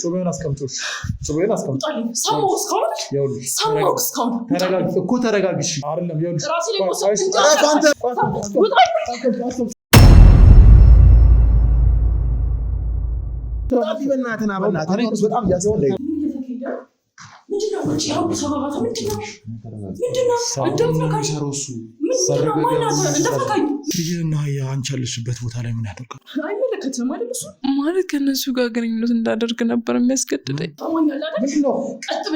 ጾመን አስቀምጦሽ ጾመን አስቀምጦ ሳሞስ ካው ሳሞስ ካው ተረጋግ እኮ ተረጋግሽ አይደለም ይኸውልሽ ራሴ ላይ ቆሰልኩ ታዲ በእናትና በጣም ያስፈልግ ምንድነው ያው ሰባባታ ምንድነው ይሄና አንቺ ያለሽበት ቦታ ላይ ምን ያደርጋል? አይመለከትም አይደል? እሱ ማለት ከነሱ ጋር ግንኙነት እንዳደርግ ነበር የሚያስገድደኝ።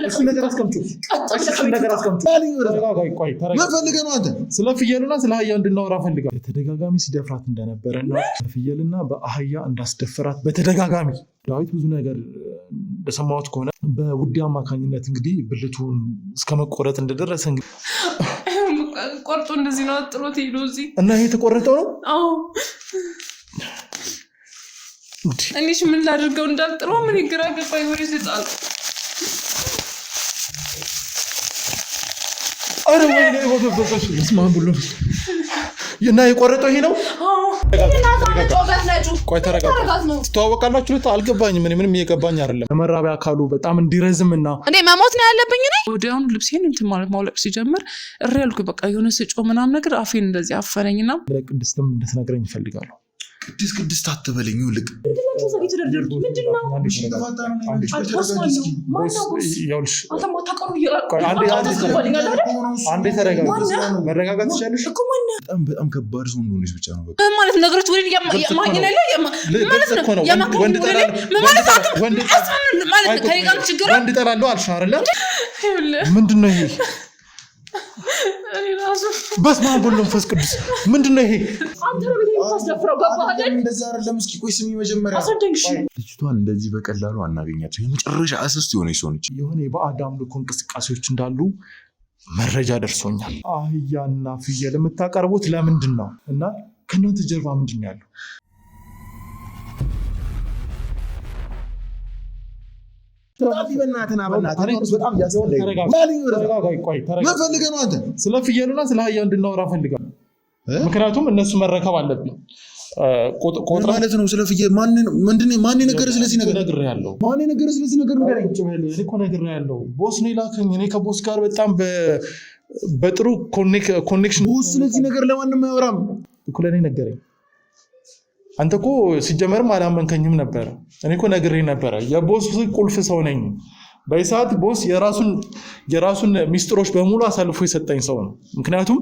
እሱ ነገር አስቀምጪ። ምን ፈልገህ ነው አንተ? ስለ ፍየልና ስለ አህያ እንድናወራ ፈልጋለሁ። በተደጋጋሚ ሲደፍራት እንደነበረና በፍየልና በአህያ እንዳስደፈራት በተደጋጋሚ ዳዊት ብዙ ነገር እንደሰማሁት ከሆነ በውዴ አማካኝነት እንግዲህ ብልቱን እስከ መቆረጥ እንደደረሰ እንግዲህ ቆርጦ እንደዚህ ነው ጥሎት ሄዶ እዚህ እና ይሄ ተቆረጠው ነው። አዎ እኔሽ ምን ላድርገው እንዳልጥለው ምን ይግራ ገባኝ። ወሬ ሲጣል አረ ወይኔ ወደበሰሽ እስማን ብሎ እና የቆረጠው ይሄ ነው። ቆይ ተረጋጋ። ትተዋወቃላችሁ? አልገባኝም። ምንም እየገባኝ አይደለም። ለመራቢያ አካሉ በጣም እንዲረዝምና እኔ መሞት ነው ያለብኝ። እኔ ወዲያውኑ ልብሴን እንትን ማለት ማውለቅ ሲጀምር እሪ ያልኩ በቃ የሆነ ስጮ ምናምን ነገር አፌን እንደዚህ አፈነኝና ለቅድስትም እንድትነግረኝ እፈልጋለሁ። ቅድስት አትበለኝ። ልቅ መረጋጋት ትችላለሽ። በጣም ከባድ ሰው እንደሆነች ብቻ ነው ማለት ነገሮች ወደ ወንድ እጠላለሁ አልሽ አይደለ? ምንድን ነው ይሄ? በስመ አብ ወወልድ ወመንፈስ ቅዱስ። ምንድን ነው ይሄ? እንደዛ አይደለም። እስኪ ቆይ ስሚ መጀመሪያ ልጅቷን እንደዚህ በቀላሉ አናገኛቸው። የመጨረሻ አስስት የሆነች ሰው ነች። የሆነ የባዕድ አምልኮ እንቅስቃሴዎች እንዳሉ መረጃ ደርሶኛል። አህያና ፍየል የምታቀርቡት ለምንድን ነው? እና ከእናንተ ጀርባ ምንድን ነው ያለው? በእናትና በጣም ያስፈልግ ምን ፈልገህ ነው አንተ? ስለ ፍየልና ስለ አህያ እንድናወራ ፈልጋለሁ። ምክንያቱም እነሱ መረከብ አለብኝ ማለት ነው። ስለ ፍየል ማን ነገር ስለዚህ ነገር ነግሬሃለሁ። ማን ነገር ስለዚህ ነገር እኔ እኮ ነግሬሃለሁ። ቦስ ነው የላከኝ። እኔ ከቦስ ጋር በጣም በጥሩ ኮኔክሽን። ቦስ ስለዚህ ነገር ለማንም አያወራም እኮ ለእኔ ነገረኝ። አንተ እኮ ሲጀመርም አላመንከኝም ነበር። እኔ እኮ ነግሬ ነበረ። የቦስ ቁልፍ ሰው ነኝ። በይሳት ቦስ የራሱን ሚስጥሮች በሙሉ አሳልፎ የሰጠኝ ሰው ነው። ምክንያቱም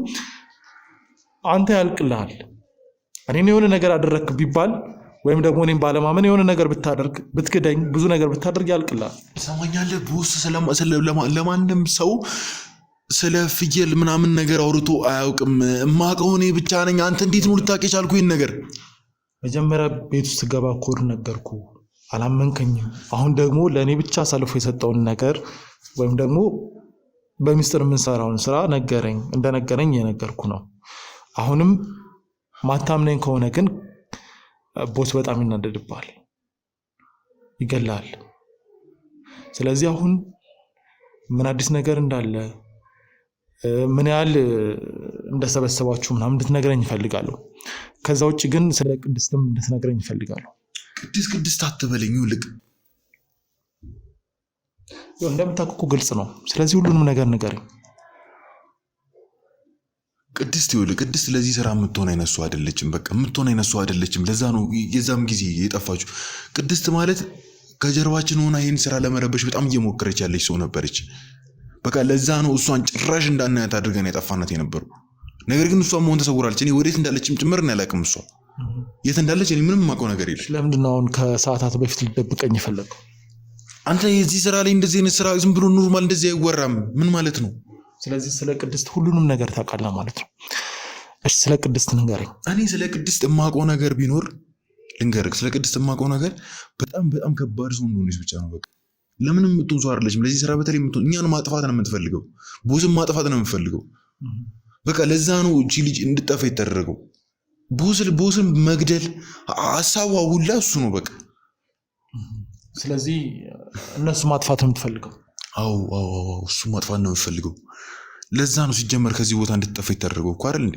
አንተ ያልቅልሃል። እኔን የሆነ ነገር አደረክ ቢባል ወይም ደግሞ እኔም ባለማመን የሆነ ነገር ብታደርግ ብትክደኝ ብዙ ነገር ብታደርግ ያልቅልሃል። ሰማኛለህ? ቦስ ለማንም ሰው ስለ ፍየል ምናምን ነገር አውርቶ አያውቅም። እማውቀው እኔ ብቻ ነኝ። አንተ እንዴት ነው ልታውቅ የቻልኩ ይህን ነገር? መጀመሪያ ቤት ውስጥ ገባ ኮድ ነገርኩ፣ አላመንከኝም። አሁን ደግሞ ለእኔ ብቻ አሳልፎ የሰጠውን ነገር ወይም ደግሞ በሚስጥር የምንሰራውን ስራ ነገረኝ። እንደነገረኝ የነገርኩ ነው። አሁንም ማታምነኝ ከሆነ ግን ቦስ በጣም ይናደድብሃል፣ ይገላል። ስለዚህ አሁን ምን አዲስ ነገር እንዳለ ምን ያህል እንደሰበሰባችሁ ምናምን እንድትነግረኝ እፈልጋለሁ። ከዛ ውጭ ግን ስለ ቅድስትም እንድትነግረኝ እፈልጋለሁ። ቅድስት አትበለኝ። ልቅ እንደምታውቁ ግልጽ ነው። ስለዚህ ሁሉንም ነገር ንገረኝ። ቅድስት ለዚህ ስራ የምትሆን አይነሱ አይደለችም። በቃ የምትሆን አይነሱ አይደለችም። ለዛ ነው የዛም ጊዜ የጠፋችሁ። ቅድስት ማለት ከጀርባችን ሆና ይህን ስራ ለመረበሽ በጣም እየሞከረች ያለች ሰው ነበረች። በቃ ለዛ ነው እሷን ጭራሽ እንዳናያት አድርገን ያጠፋናት የነበሩ። ነገር ግን እሷ መሆን ተሰውራለች። እኔ ወዴት እንዳለችም ጭምር ያላቅም። እሷ የት እንዳለች እኔ ምንም የማውቀው ነገር የለም። ለምንድን ነው አሁን ከሰዓታት በፊት ልደብቀኝ የፈለገው? አንተ የዚህ ስራ ላይ እንደዚህ አይነት ስራ ዝም ብሎ ኖርማል እንደዚህ አይወራም። ምን ማለት ነው? ስለዚህ ስለ ቅድስት ሁሉንም ነገር ታውቃለህ ማለት ነው። እሺ ስለ ቅድስት ንገረኝ። እኔ ስለ ቅድስት የማውቀው ነገር ቢኖር ልንገርህ። ስለ ቅድስት የማውቀው ነገር በጣም ከባድ ሰው እንደሆነች ብቻ ነው። በቃ ለምንም የምትሆን ሰው አይደለችም። ለዚህ ስራ በተለይ የምትሆን እኛን ማጥፋት ነው የምትፈልገው። ቦስን ማጥፋት ነው የምትፈልገው። በቃ ለዛ ነው እቺ ልጅ እንድጠፋ የተደረገው። ቦስን መግደል ሀሳቧ ሁላ እሱ ነው በቃ። ስለዚህ እነሱ ማጥፋት ነው የምትፈልገው? አዎ እሱ ማጥፋት ነው የምትፈልገው። ለዛ ነው ሲጀመር ከዚህ ቦታ እንድትጠፋ የተደረገው እኮ አይደል እንዴ?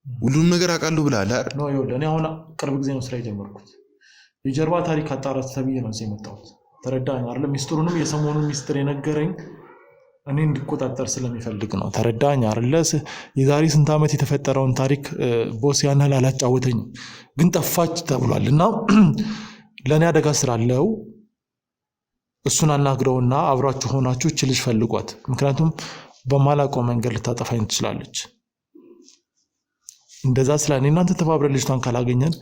ሁሉንም ነገር አውቃለሁ ብለሃል አይደል? ነው ይኸውልህ፣ እኔ አሁን ቅርብ ጊዜ ነው ስራ የጀመርኩት። የጀርባ ታሪክ አጣራት ተብዬ ነው እዚህ የመጣሁት። ተረዳኝ አይደል? ሚስጥሩንም የሰሞኑን ሚስጥር የነገረኝ እኔ እንድቆጣጠር ስለሚፈልግ ነው። ተረዳኝ አይደል? የዛሬ ስንት ዓመት የተፈጠረውን ታሪክ ቦስ ያን ያህል አላጫወተኝም፣ ግን ጠፋች ተብሏል እና ለእኔ አደጋ ስላለው እሱን አናግረውና አብራችሁ ሆናችሁ እች ልጅ ፈልጓት። ምክንያቱም በማላውቀው መንገድ ልታጠፋኝ ትችላለች። እንደዛ ስላኔ እናንተ ተባብረን ልጅቷን ካላገኘን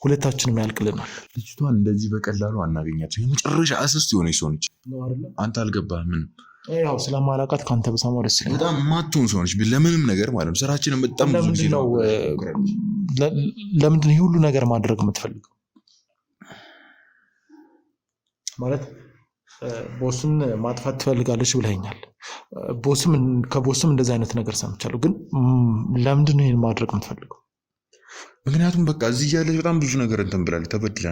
ሁለታችንም ያልቅልናል። ልጅቷን እንደዚህ በቀላሉ አናገኛቸው። የመጨረሻ አስስት የሆነች ሰው ነች። አንተ አልገባህም ምንም። ያው ስለማላውቃት ከአንተ በሰማው ደስ ይለኛል። በጣም ማትሆን ሰው ነች ለምንም ነገር ማለት ነው። ስራችንን በጣም ብዙ ጊዜ ነው። ለምንድን ይህ ሁሉ ነገር ማድረግ የምትፈልገው? ማለት ቦስን ማጥፋት ትፈልጋለች ብለኸኛል። ከቦስም እንደዚህ አይነት ነገር ሰምቻለሁ። ግን ለምንድን ይህን ማድረግ የምትፈልገው? ምክንያቱም በቃ እዚህ ያለች በጣም ብዙ ነገር እንትን ብላለች፣ ተበድላ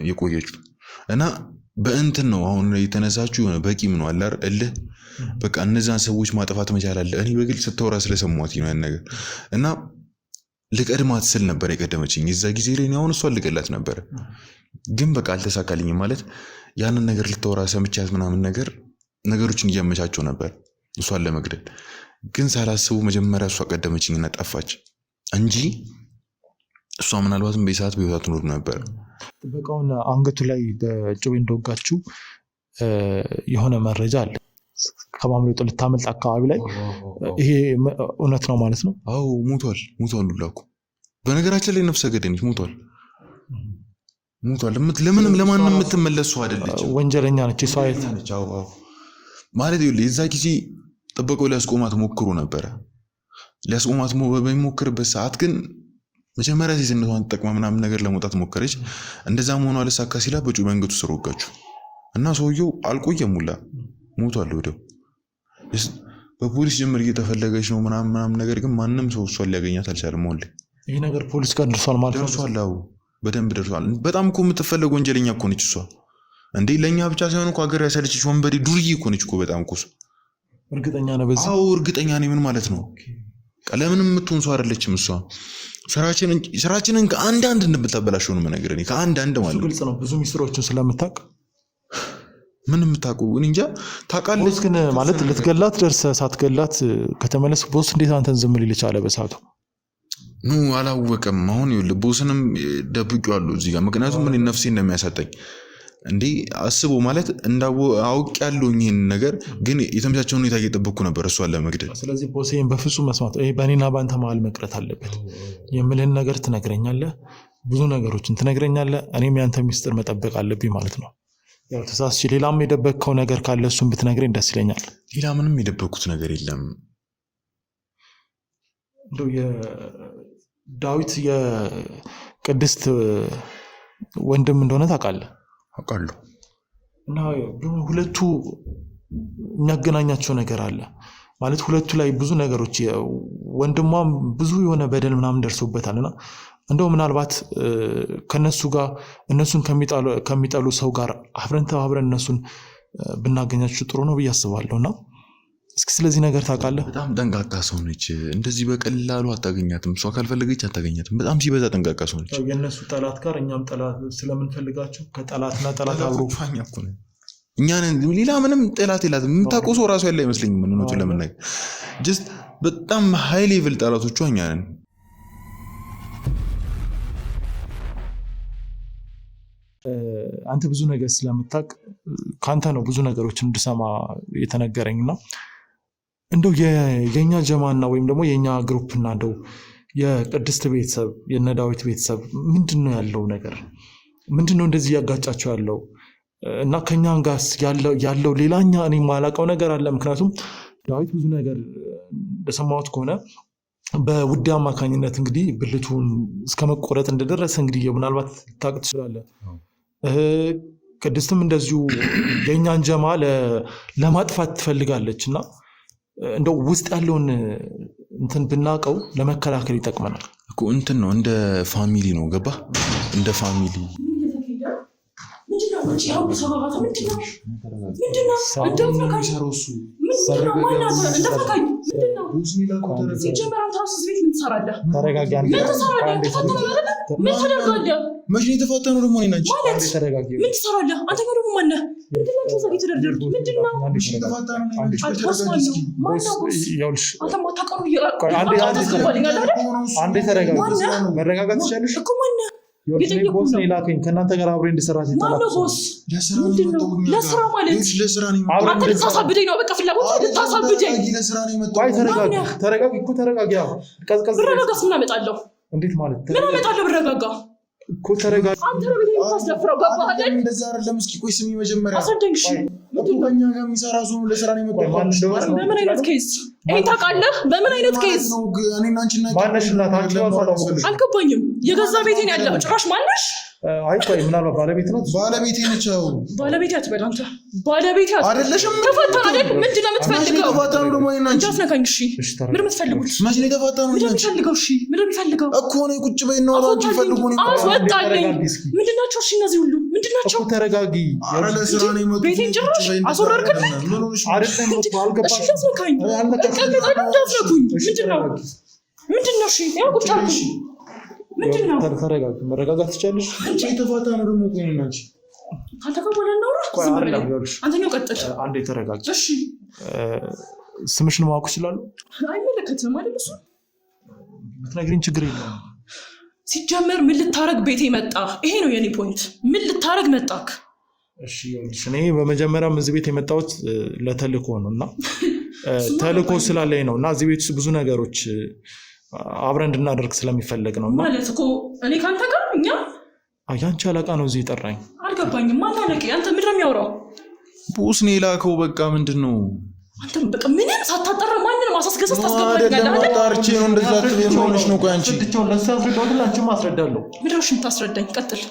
የቆየችው እና በእንትን ነው አሁን የተነሳችው። የሆነ በቂም ነው አላር እልህ በቃ እነዛን ሰዎች ማጥፋት መቻል አለ። እኔ በግልጽ ስተወራ ስለሰማት ነው ያን ነገር እና ልቀድማት ስል ነበር የቀደመችኝ የዛ ጊዜ ላይ። አሁን እሷን ልገላት ነበር ግን በቃ አልተሳካልኝም። ማለት ያንን ነገር ልታወራ ሰምቻት ምናምን ነገር ነገሮችን እያመቻቸው ነበር እሷን ለመግደል። ግን ሳላስቡ መጀመሪያ እሷ ቀደመችኝና ጠፋች እንጂ እሷ ምናልባትም በሰዓት በህይወት ትኖር ነበር። ጥበቃውን አንገቱ ላይ በጩቤ እንደወጋችው የሆነ መረጃ አለ። ከማምለጡ ልታመልጥ አካባቢ ላይ ይሄ እውነት ነው ማለት ነው? አዎ ሞቷል ሁላኩ። በነገራችን ላይ ነፍሰ ገዳይ ሞቷል። ለምንም ለማንም የምትመለስ ሰው አይደለች፣ ወንጀለኛ ነች። እሷ ማለት የዛ ጊዜ ጥበቃው ሊያስቆማት ሞክሮ ነበረ። ሊያስቆማት በሚሞክርበት ሰዓት ግን መጀመሪያ ሴትነቷን ተጠቅማ ምናምን ነገር ለመውጣት ሞከረች። እንደዛ መሆኗ አልሳካ ሲላ በጩቤ አንገቱ ስር ወጋችው እና ሰውየው አልቆየም ሁላ ሞቷል ወዲያው። በፖሊስ ጀምር እየተፈለገች ነው ምናምን ነገር ግን ማንም ሰው እሷን ሊያገኛት አልቻለም። አሁን ላይ ይሄ ነገር ፖሊስ ጋር ደርሷል ማለት ነው? ደርሷል። አዎ በደንብ ደርሷል። በጣም እኮ የምትፈለግ ወንጀለኛ እኮ ነች እሷ። እንዴ ለእኛ ብቻ ሳይሆን እኮ ሀገር ያሳለችች ወንበዴ ዱርዬ እኮ ነች እኮ በጣም እኮ። እርግጠኛ ነህ በዚህ? አዎ እርግጠኛ ነኝ። ምን ማለት ነው? ለምንም የምትሆን ሰው አይደለችም እሷ። ስራችንን ከአንዳንድ እንድታበላሸው ነው የምነግርህ። ከአንዳንድ ማለት ግልጽ ነው። ብዙ ሚስጥሮችን ስለምታውቅ ምን የምታውቀው እኔ እንጃ። ታውቃለች ግን ማለት ልትገላት ደርሰህ ሳትገላት ከተመለስ ቦስ እንዴት አንተን ዝም ሊል ቻለ በሰዓቱ? አላወቀም። አሁን ይኸውልህ ቦስንም ደብቄዋለሁ እዚህ ጋር። ምክንያቱም ምን ነፍሴ እንደሚያሳጠኝ እንዴ አስቦ ማለት አውቅ ያለው ይህን ነገር ግን የተመቻቸው ሁኔታ እየጠበቅኩ ነበር እሷን ለመግደል። ስለዚህ ቦሴን በፍጹም መስማት በእኔና በአንተ መሀል መቅረት አለበት። የምልህን ነገር ትነግረኛለህ፣ ብዙ ነገሮችን ትነግረኛለህ። እኔም ያንተ ሚስጥር መጠበቅ አለብኝ ማለት ነው። ያው ተሳስቼ ሌላም የደበቅከው ነገር ካለ እሱን ብትነግረኝ ደስ ይለኛል። ሌላ ምንም የደበቅኩት ነገር የለም። እንደው የዳዊት የቅድስት ወንድም እንደሆነ ታውቃለህ? አውቃለሁ። እና ሁለቱ የሚያገናኛቸው ነገር አለ ማለት ሁለቱ ላይ ብዙ ነገሮች፣ ወንድሟም ብዙ የሆነ በደል ምናምን ደርሶበታል እና እንደው ምናልባት ከነሱ ጋር እነሱን ከሚጠሉ ሰው ጋር አብረን ተባብረን እነሱን ብናገኛቸው ጥሩ ነው ብዬ አስባለሁ። እና እስኪ ስለዚህ ነገር ታውቃለህ? በጣም ጠንቃቃ ሰው ነች። እንደዚህ በቀላሉ አታገኛትም። እሷ ካልፈለገች አታገኛትም። በጣም ሲበዛ ጠንቃቃ ሰው ነች። የእነሱ ጠላት ጋር እኛም ጠላት ስለምንፈልጋቸው ከጠላትና ጠላት አብሮ ፋኛ እኮ ነን እኛ ነን። ሌላ ምንም ጠላት የላትም። የምታውቀው ሰው ራሱ ያለ አይመስለኝም። ምንነቱ ለምናገር ጀስት በጣም ሃይ ሌቭል ጠላቶቿ እኛ ነን። አንተ ብዙ ነገር ስለምታውቅ ከአንተ ነው ብዙ ነገሮች እንድሰማ የተነገረኝና እንደው የኛ ጀማና ወይም ደግሞ የኛ ግሩፕና እንደው የቅድስት ቤተሰብ የነ ዳዊት ቤተሰብ ምንድነው ያለው ነገር? ምንድነው እንደዚህ ያጋጫቸው ያለው? እና ከኛ ጋር ያለው ሌላኛ እኔ የማላውቀው ነገር አለ። ምክንያቱም ዳዊት ብዙ ነገር እንደሰማሁት ከሆነ በውድ አማካኝነት እንግዲህ ብልቱን እስከ መቆረጥ እንደደረሰ እንግዲህ ምናልባት ልታውቅ ትችላለህ። ቅድስትም እንደዚሁ የእኛን ጀማ ለማጥፋት ትፈልጋለች እና እንደው ውስጥ ያለውን እንትን ብናውቀው ለመከላከል ይጠቅመናል እኮ። እንትን ነው እንደ ፋሚሊ ነው ገባ? እንደ ፋሚሊ ውጪ ያው ሰባባታ ምንድነው? እንደፈካኝ ምንድነው? ማናት እንደፈካኝ ምንድነው? ሲጀመር አንተ ራስህ ቤት ምን ትሰራለህ? ተረጋጊ። ምን ትሰራለህ? ምን ታደርጋለህ? መቼ የተፋታነው ደግሞ እኔ ናንቺ? ተረጋጊ። ምን ትሰራለህ? አንተ ደግሞ ማነህ? ምንድነው ተዛ የተደረደሩት? ምንድነው? አንተ ማታቀሩ አንዴ ተረጋጊ። መረጋጋት ትችላለሽ እኮ ማነህ? ቦስ ነው የላከኝ ከእናንተ ጋር አብሬ እንድሰራ ማነው ቦስ? ለስራ ማለት አንተ ልታሳብደኝ ነው። በቃ ፍላጎት ልታሳብደኝ። ተረጋጊ እኮ ተረጋጊ። ቀዝቀዝ ብረጋጋስ ምን አመጣለሁ? እንዴት ማለት ምን አመጣለሁ? ብረጋጋ እኮ ተረጋጊ። አንተ ነው ቤት የምታስደፍረው። ገባህ አይደል? እንደዛ አይደለም። እስኪ ቆይ ስሚ መጀመሪያ አስረዳኝ። እሺ ከኛ ጋር የሚሰራ ሰው ለስራ ነው የመጣው። በምን አይነት ኬዝ ይሄን ታውቃለህ? በምን አይነት ኬዝ ነው? እኔና አንቺ ማነሽ? እና ታንቺ አልገባኝም። የገዛ ቤቴን ያለው ጭራሽ ማነሽ? አይ ቆይ ምናልባት ባለቤት ነው? ባለቤቴ ነች። ባለቤቴ አትበል አንተ። ባለቤቴ አይደለሽም። ተፋታን አይደል? ምንድን ነው የምትፈልገው? ተፋታን ደግሞ እኔና አንቺ እንዳትነካኝ። እሺ ምን የምትፈልጉት? መቼ ነው የተፋታነው? ምንድን ነው የምትፈልገው? እሺ ምንድን ነው የምትፈልገው? እኮ ነው ቁጭ በይ ነው አንቺ ፈልጉ ነው አስወጣልኝ። ምንድን ናቸው? እሺ እነዚህ ሁሉ ምንድን ናቸው? ተረጋጊ። አረ ስራ ነው የመጡት። ቤቴን ጭራሽ አስወረርክልኝ። አይደለም እኮ አልገባሽም። እሺ እንዳትነካኝ። እንዳትነኩኝ። ምንድን ነው? እሺ ያው ቁጭ አልኩ። ምንድነው? ተረጋጊ። መረጋጋት ትችላለሽ። አንቺ የተፋታነው ደግሞ እኮ ነው አንቺ። አንተ ከሆነ ነው አንተኛው ቀጥል። አንዴ ተረጋጊ። እሺ ስምሽን ማወቅ ይችላል? አይመለከትም አይደል? እሱ ብትነግሪኝ ችግር የለውም። ሲጀመር ምን ልታረግ ቤቴ መጣ? ይሄ ነው የኔ ፖይንት። ምን ልታረግ መጣክ? እሺ ይኸውልሽ እኔ በመጀመሪያም እዚህ ቤት የመጣሁት ለተልእኮ ነው እና ተልእኮ ስላለኝ ነው እና እዚህ ቤት ውስጥ ብዙ ነገሮች አብረን እንድናደርግ ስለሚፈልግ ነው ማለት እኮ እኔ ካንተ ጋር እኛ ያንቺ አለቃ ነው እዚህ የጠራኝ። አልገባኝም። ማን አለቃ? አንተ ምንድን ነው የሚያወራው? ቦስ ነው የላከው። በቃ ምንድን ነው አንተ በቃ ምንም ሳታጠራ ማንንም ማሳስገሰስ ታስገባኛለህ አይደል? ታርቼ ነው እንደዛ ትሆነሽ ነው። ቆይ አንቺ ለሳስረዳው አንቺም አስረዳለሁ። ምንድን ነው የምታስረዳኝ? ቀጥል።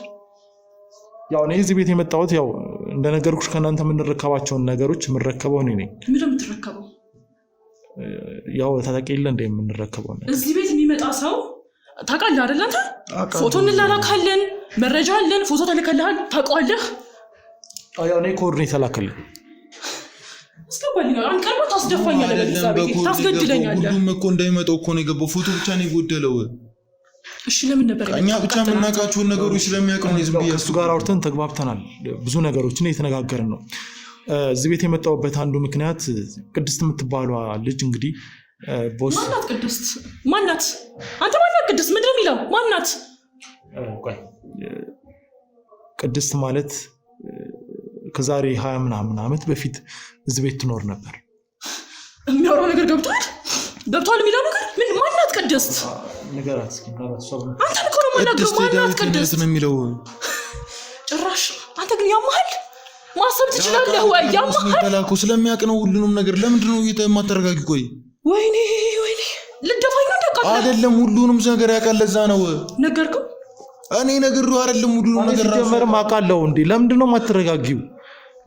ያው እኔ እዚህ ቤት የመጣሁት ያው እንደነገርኩሽ ከእናንተ የምንረከባቸውን ነገሮች የምንረከበው እኔ ነኝ። ምንድን ነው የምትረከበው? ያው ታጠቂለ እንደ የምንረከበው ነው። እዚህ ቤት የሚመጣ ሰው ታውቃለህ አይደል? አንተ ፎቶ እንላላካለን፣ መረጃ አለን፣ ፎቶ ተልከልሃል፣ ታውቀዋለህ። ያው እኔ ኮኦርዲኔት ተላከልኝ። አስገባልኝ። አንድ ቀን ታስደፋኛለህ፣ በዛ ቤት ታስገድለኛለህ። ሁሉም እኮ እንዳይመጣው እኮ ነው የገባው። ፎቶ ብቻ ነው የጎደለው። እሺ ለምን ነበር? እኛ ብቻ የምናውቃቸውን ነገሮች ስለሚያውቅ ነው። ዝም ብዬ እሱ ጋር አውርተን ተግባብተናል። ብዙ ነገሮችን እየተነጋገርን ነው። እዚህ ቤት የመጣሁበት አንዱ ምክንያት ቅድስት የምትባሏ ልጅ እንግዲህ ቦስ ማናት? ቅድስት ማናት? አንተ ማናት? ቅድስት ምንድን ነው የሚለው? ማናት? ቅድስት ማለት ከዛሬ 20 ምናምን ዓመት በፊት እዚህ ቤት ትኖር ነበር። የሚያወራው ነገር ገብቷል የሚለው ነገር ምን? ማናት ቅድስት? ንገራት እስኪ። አንተ እኮ ነው የማናግረው። ማናት ቅድስት ነው የሚለው? ጭራሽ አንተ ግን ያመሃል ማሰብ ትችላለህ ወይ? ያመሃል ስለሚያውቅ ነው ሁሉንም ነገር። ለምንድን ነው የማታረጋጊ? ቆይ ወይኔ ልደፋኝ ነው እንደቃለ አይደለም። ሁሉንም ነገር ያውቃል። ለዛ ነው ነገርኩህ። እኔ ነገርኩህ አይደለም። ሁሉንም ነገር ጀመርም አውቃለሁ። እንዴ ለምንድን ነው የማትረጋጊው?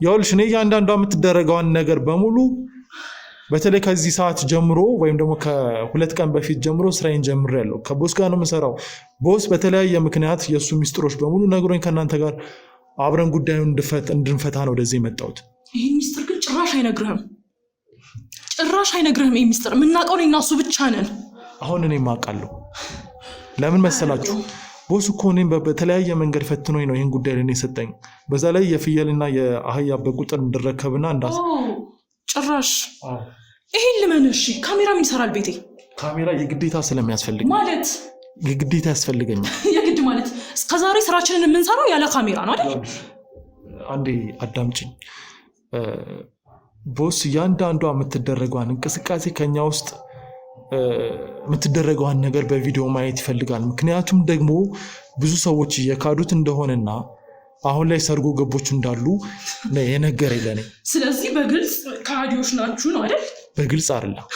ይኸውልሽ እኔ እያንዳንዷ የምትደረገውን ነገር በሙሉ በተለይ ከዚህ ሰዓት ጀምሮ ወይም ደግሞ ከ2 ቀን በፊት ጀምሮ ስራዬን ጀምሬያለሁ። ከቦስ ጋር ነው የምሰራው። ቦስ በተለያየ ምክንያት የእሱ ሚስጥሮች በሙሉ ነግሮኝ ከእናንተ ጋር አብረን ጉዳዩን እንድንፈታ ነው ወደዚህ የመጣሁት። ይህ ሚስጥር ግን ጭራሽ አይነግርህም። ይህ ሚስጥር የምናውቀው እኔና እሱ ብቻ ነን። አሁን እኔም አውቃለሁ። ለምን መሰላችሁ? ቦስ እኮ እኔም በተለያየ መንገድ ፈትኖኝ ነው ይህን ጉዳይ ለእኔ የሰጠኝ። በዛ ላይ የፍየልና የአህያ በቁጥር እንድረከብና ጭራሽ ይሄን ልመን። እሺ ካሜራ ምን ይሰራል ቤቴ? ካሜራ የግዴታ ስለሚያስፈልግ ማለት የግዴታ ያስፈልገኛል። የግድ ማለት እስከዛሬ ስራችንን የምንሰራው ያለ ካሜራ ነው አይደል? አንዴ አዳምጪኝ። ቦስ እያንዳንዷ የምትደረገዋን እንቅስቃሴ ከኛ ውስጥ የምትደረገዋን ነገር በቪዲዮ ማየት ይፈልጋል። ምክንያቱም ደግሞ ብዙ ሰዎች እየካዱት እንደሆነና አሁን ላይ ሰርጎ ገቦች እንዳሉ የነገረኝ ለኔ። ስለዚህ በግልጽ ካዲዎች ናችሁ ነው አይደል? በግልጽ አይደለም፣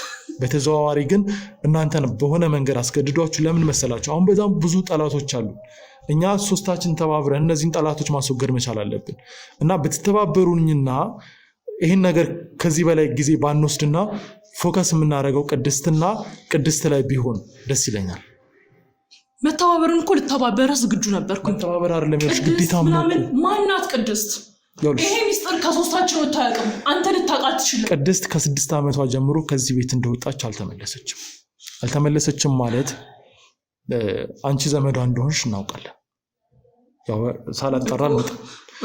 በተዘዋዋሪ ግን እናንተን በሆነ መንገድ አስገድዷችሁ። ለምን መሰላችሁ? አሁን በጣም ብዙ ጠላቶች አሉ። እኛ ሶስታችን ተባብረን እነዚህን ጠላቶች ማስወገድ መቻል አለብን እና ብትተባበሩኝና ይህን ነገር ከዚህ በላይ ጊዜ ባንወስድና ፎከስ የምናደርገው ቅድስት ላይ ቢሆን ደስ ይለኛል። መተባበርን እኮ ልተባበረ ዝግጁ ነበርኩ መተባበር አይደለም ያልሽ ግዴታ ምናምን ማናት ቅድስት ይሄ ሚስጥር ከሶስታችን ወጣያቀም አንተ ልታቃት ትችላለህ ቅድስት ከ6 ዓመቷ ጀምሮ ከዚህ ቤት እንደወጣች አልተመለሰችም ማለት አንቺ ዘመዷ እንደሆንሽ እናውቃለን ያው ሳላጠራ ነው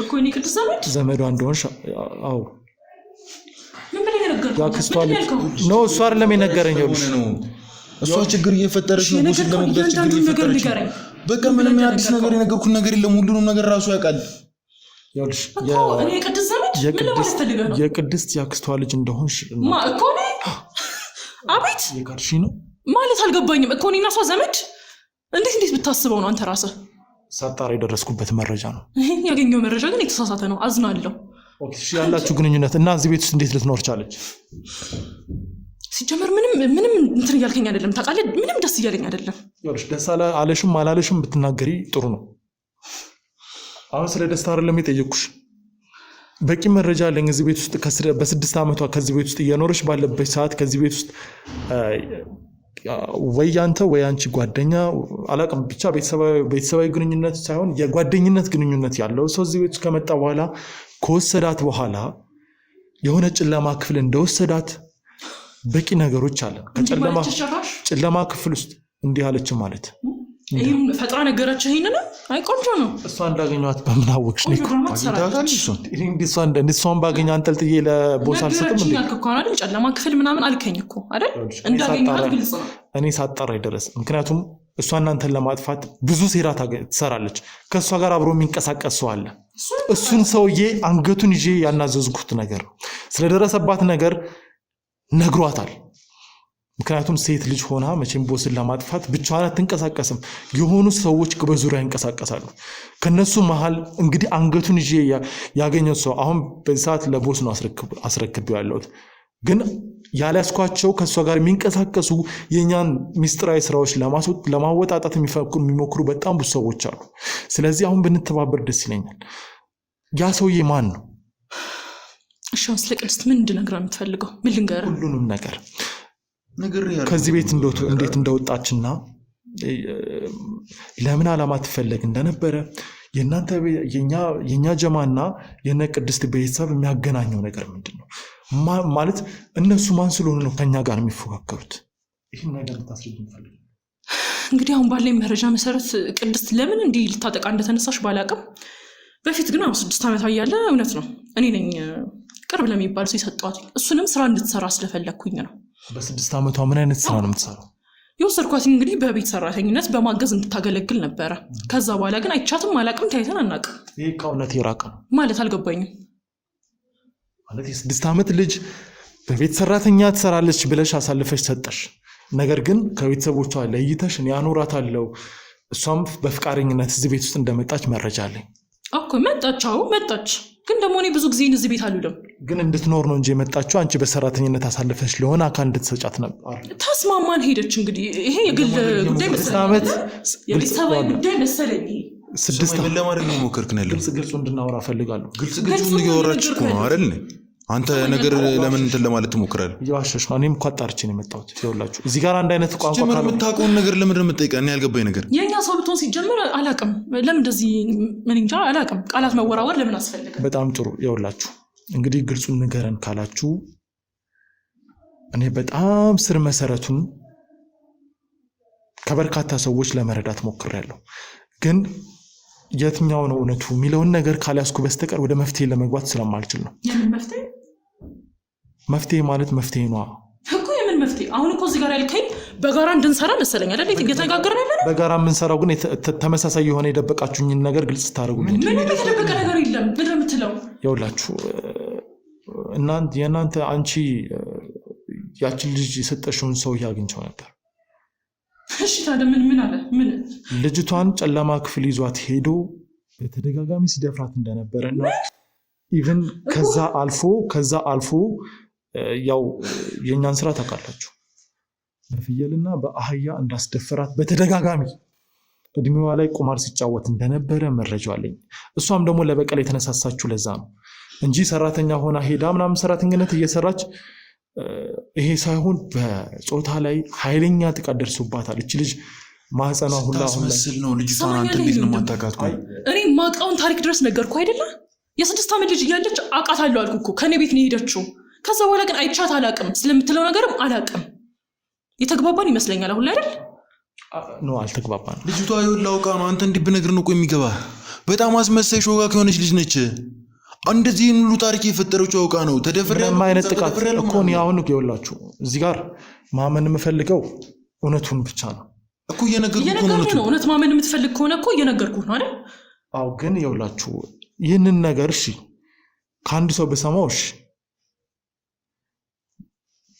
እኮ እኔ ቅድስት ዘመዷ እንደሆንሽ አው ምን ብለህ ነገርኩ ያክስቷል ነው እሷ አይደለም የነገረኝ ነው እሷ ችግር እየፈጠረች ነው ወሽ ለመግደል ችግር እየፈጠረች በቃ ምንም አዲስ ነገር የነገርኩት ነገር የለም ሁሉንም ነገር ራሱ ያውቃል ያልሽ እኔ ቅድስት የቅድስት ያክስቷ ልጅ እንደሆንሽ እኮ ነኝ አቤት የካርሺ ነው ማለት አልገባኝም እኮ እኔና እሷ ዘመድ እንዴት ብታስበው ነው አንተ ራስህ ሳጣራ የደረስኩበት መረጃ ነው ያገኘው መረጃ ግን የተሳሳተ ነው አዝናለሁ ኦኬ እሺ ያላችሁ ግንኙነት እና እዚህ ቤት ውስጥ እንዴት ልትኖር ቻለች ሲጀመር ምንም እንትን እያልከኝ አይደለም ታውቃለህ ምንም ደስ እያለኝ አይደለም ያልሽ ደስ አላለሽም ብትናገሪ ጥሩ ነው አሁን ስለ ደስታ አይደለም የጠየቅኩሽ በቂ መረጃ አለኝ እዚህ ቤት ውስጥ በ6 ዓመቷ ከዚህ ቤት ውስጥ እየኖረች ባለበት ሰዓት ከዚህ ቤት ውስጥ ወይ አንተ ወይ አንቺ ጓደኛ አላቅም ብቻ ቤተሰባዊ ግንኙነት ሳይሆን የጓደኝነት ግንኙነት ያለው ሰው እዚህ ቤት ከመጣ በኋላ ከወሰዳት በኋላ የሆነ ጨለማ ክፍል እንደወሰዳት በቂ ነገሮች አለ ጨለማ ክፍል ውስጥ እንዲህ አለች ማለት ይሄም ፈጥራ ነገራችሁ ይሄንን አይ ቆንጆ ነው እሷ እንዳገኘዋት በመናወቅሽ ነው እሷን ባገኘ አንጠልጥዬ ለቦስ አልሰጥም እንዴ አይደል ጨለማ ክፍል ምናምን አልከኝ እኮ አይደል እንዳገኘዋት ግልጽ ነው እኔ ሳጣራ ይደረስ ምክንያቱም እሷ እናንተን ለማጥፋት ብዙ ሴራ ትሰራለች ከእሷ ጋር አብሮ የሚንቀሳቀስ ሰው አለ እሱን ሰውዬ አንገቱን ይዤ ያናዘዝኩት ነገር ስለደረሰባት ነገር ነግሯታል ምክንያቱም ሴት ልጅ ሆና መቼም ቦስን ለማጥፋት ብቻዋን አትንቀሳቀስም የሆኑ ሰዎች በዙሪያ ይንቀሳቀሳሉ ከነሱ መሃል እንግዲህ አንገቱን ይዤ ያገኘው ሰው አሁን በሰዓት ለቦስ ነው አስረክቤው ያለሁት ግን ያላስኳቸው ከሷ ጋር የሚንቀሳቀሱ የኛን ሚስጥራዊ ስራዎች ለማወጣጣት የሚሞክሩ በጣም ብዙ ሰዎች አሉ ስለዚህ አሁን ብንተባበር ደስ ይለኛል ያ ሰውዬ ማን ነው እሺ ስለ ቅድስት ምን እንድነግርህ የምትፈልገው ምን ልንገርህ ሁሉንም ነገር ከዚህ ቤት እንዴት እንደወጣችና ለምን ዓላማ ትፈልግ እንደነበረ የናንተ የኛ ጀማና የነ ቅድስት ቤተሰብ የሚያገናኘው ነገር ምንድነው ማለት እነሱ ማን ስለሆኑ ነው ከኛ ጋር የሚፎካከሩት ይሄን ነገር ልታስረዱኝ ፈልግ እንግዲህ አሁን ባለኝ መረጃ መሰረት ቅድስት ለምን እንዲህ ልታጠቃ እንደተነሳሽ ባላቅም በፊት ግን 6 ዓመት ያያለ እውነት ነው እኔ ነኝ ቅርብ ለሚባል ሰው ይሰጣት እሱንም ስራ እንድትሰራ ስለፈለኩኝ ነው በ6 ዓመቷ ምን አይነት ስራ ነው የምትሰራው የወሰድኳት እንግዲህ በቤት ሰራተኝነት በማገዝ እንድታገለግል ነበረ ከዛ በኋላ ግን አይቻትም አላቅም ታይተን አናቅም ይሄ ከእውነት የራቀ ነው ማለት አልገባኝም ማለት የ6 ዓመት ልጅ በቤት ሰራተኛ ትሰራለች ብለሽ አሳልፈሽ ሰጠሽ ነገር ግን ከቤተሰቦቿ ለይተሽ እኔ አኖራታለሁ እሷም በፍቃደኝነት እዚህ ቤት ውስጥ እንደመጣች መረጃ አለኝ እኮ መጣች ግን ደግሞ እኔ ብዙ ጊዜ እዚህ ቤት አልውልም ግን እንድትኖር ነው እንጂ የመጣችው አንቺ በሰራተኝነት አሳልፈሽ ለሆነ አካል እንድትሰጫት ነበር ተስማማን ሄደች እንግዲህ ይሄ የግል ጉዳይ መሰለኝ የቤተሰባዊ ጉዳይ መሰለኝ 6 ዓመት ለማድረግ ሞከርክ ነው ግልጽ እንድናወራ ፈልጋለሁ ግልጽ እያወራች እኮ ነው አይደል አንተ ነገር ለምን እንትን ለማለት ትሞክራለህ ያዋሸሽ ነው እኔም ቋጣርቼ ነው የመጣሁት ይኸውላችሁ እዚህ ጋር አንድ አይነት ቋንቋ ካለ የምታውቀውን ነገር ለምን እንደምትጠይቀኝ እኔ ያልገባኝ ነገር የኛ ሰው ብትሆን ሲጀምር አላቅም ለምን እንደዚህ ምን እንጃ አላቅም ቃላት መወራወር ለምን አስፈልገ በጣም ጥሩ ይኸውላችሁ እንግዲህ ግልጹን ንገረን ካላችሁ እኔ በጣም ስር መሰረቱን ከበርካታ ሰዎች ለመረዳት ሞክሬያለሁ ግን የትኛው ነው እውነቱ የሚለውን ነገር ካላስኩ በስተቀር ወደ መፍትሄ ለመግባት ስለማልችል ነው መፍትሄ ማለት መፍትሄ ነው እኮ የምን መፍትሄ አሁን እኮ እዚህ ጋር ያልከኝ በጋራ እንድንሰራ መሰለኝ አይደል እየተነጋገርን ያለን በጋራ የምንሰራው ግን ተመሳሳይ የሆነ የደበቃችሁኝን ነገር ግልጽ ታደርጉልኝ ምንም የተደበቀ ነገር የለም ምንድን ነው የምትለው ይኸውላችሁ የእናንተ አንቺ ያችን ልጅ የሰጠሽውን ሰው ያግኝቸው ነበር እሺ ታዲያ ምን አለ ምን ልጅቷን ጨለማ ክፍል ይዟት ሄዶ በተደጋጋሚ ሲደፍራት እንደነበረና ኢቭን ከዛ አልፎ ያው የኛን ስራ ታውቃላችሁ በፍየልና በአህያ እንዳስደፈራት በተደጋጋሚ እድሜዋ ላይ ቁማር ሲጫወት እንደነበረ መረጃ አለኝ እሷም ደግሞ ለበቀል የተነሳሳችሁ ለዛ ነው እንጂ ሰራተኛ ሆና ሄዳ ምናምን ሰራተኝነት እየሰራች ይሄ ሳይሆን በጾታ ላይ ኃይለኛ ጥቃት ደርሶባታል እቺ ልጅ ማህፀኗ ሁላ ታስመስል ነው ልጅቷን። አንተ እንዴት ነው ማታውቃት? እኔ ማውቃውን ታሪክ ድረስ ነገርኩ አይደለ? የ6 ዓመት ልጅ እያለች አውቃታለሁ አልኩ እኮ ከኔ ቤት ነው የሄደችው። ከዛ በኋላ ግን አይቻት አላውቅም፣ ስለምትለው ነገርም አላውቅም። የተግባባን ይመስለኛል አሁን ላይ አይደል? ነው አልተግባባን። ልጅቷ ይኸውልህ አውቃ ነው። አንተ እንዲህ ብነግርህ ነው እኮ የሚገባ። በጣም አስመሳይ ሾጋ ከሆነች ልጅ ነች። እንደዚህ ሁሉ ታሪክ የፈጠረችው አውቃ ነው። ተደፍሬ ምንም አይነት ጥቃት እኮ ነው አሁን ይኸውላችሁ፣ እዚህ ጋር ማመን የምፈልገው እውነቱን ብቻ ነው እኮ እየነገርኩህ ነው። እውነት ማመን የምትፈልግ ከሆነ እኮ እየነገርኩህ ነው አይደል? አዎ፣ ግን ይኸውላችሁ ይህንን ነገር እሺ ከአንድ ሰው በሰማው እሺ፣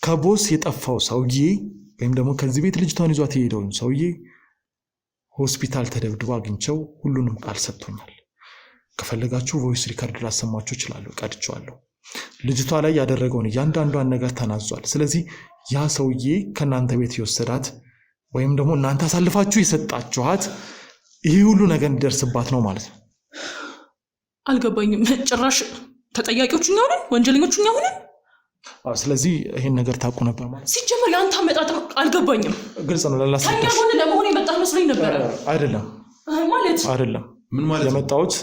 ከቦስ የጠፋው ሰውዬ ወይም ደግሞ ከዚህ ቤት ልጅቷን ይዟት የሄደው ሰውዬ ሆስፒታል ተደብድቦ አግኝቸው ሁሉንም ቃል ሰጥቶኛል። ከፈለጋችሁ ቮይስ ሪከርድ ላሰማችሁ እችላለሁ፣ ቀድቼዋለሁ። ልጅቷ ላይ ያደረገውን እያንዳንዷን ነገር ተናዟል። ስለዚህ ያ ሰውዬ ከእናንተ ቤት የወሰዳት ወይም ደግሞ እናንተ አሳልፋችሁ የሰጣችኋት ይሄ ሁሉ ነገር እንዲደርስባት ነው ማለት ነው። አልገባኝም። ጭራሽ ተጠያቂዎቹ እኛ ሆነን ወንጀለኞቹ እኛ ሆነን? ስለዚህ ይሄን ነገር ታውቁ ነበር ማለት ሲጀመር የአንተ አመጣጥ አልገባኝም። ግልጽ ነው ለላስረዳሽ። ከእኛ ጎን ለመሆን የመጣህ መስሎኝ ነበረ። አይደለም ማለት አይደለም። ምን ማለት ነው? የመጣሁት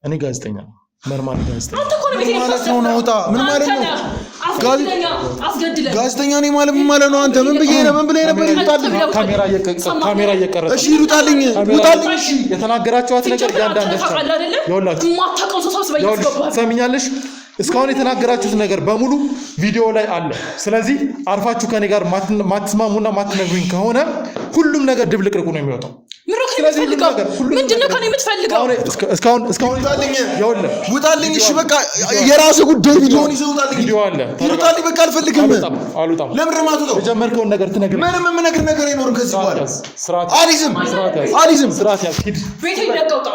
እኔ ጋዜጠኛ ነው፣ መርማሪ ጋዜጠኛ። አንተ እኮ ነው ቤት ማለት ነው። ናውጣ ምን ማለት ነው? አስገድለኝ። ጋዜጠኛ ነኝ ማለት ምን ማለት ነው? አንተ ምን ብዬ ነበር? ይሉታልኝ ካሜራ እየቀረጸ እሺ፣ ይሉታልኝ። እሺ፣ የተናገራችኋት ነገር ያንዳንዳችሁ ይኸውላችሁ፣ ማታውቀው ሰው ሰብስበኝ ያስገባል። ሰሚኛለሽ? እስካሁን የተናገራችሁት ነገር በሙሉ ቪዲዮ ላይ አለ። ስለዚህ አርፋችሁ ከኔ ጋር ማትስማሙና ማትነግሩኝ ከሆነ ሁሉም ነገር ድብልቅልቁ ነው የሚወጣው። ምንድነው ከኔ የምትፈልገው? እስካሁን ውጣልኝ። እሺ በቃ የራሱ ጉዳይ። ቪዲዮውን ይዘውታልኝ። ቪዲዮ አለ። ይሉታልኝ። በቃ አልፈልግም። አልወጣም። ለምን ማትወጣው? የጀመርከውን ነገር ትነግረኝ። ምንም የምነግርህ ነገር አይኖርም ከዚህ በኋላ። አሊዝም ስርዓት ያዝ። ሂድ። ቤቴን ለቀህ ውጣ።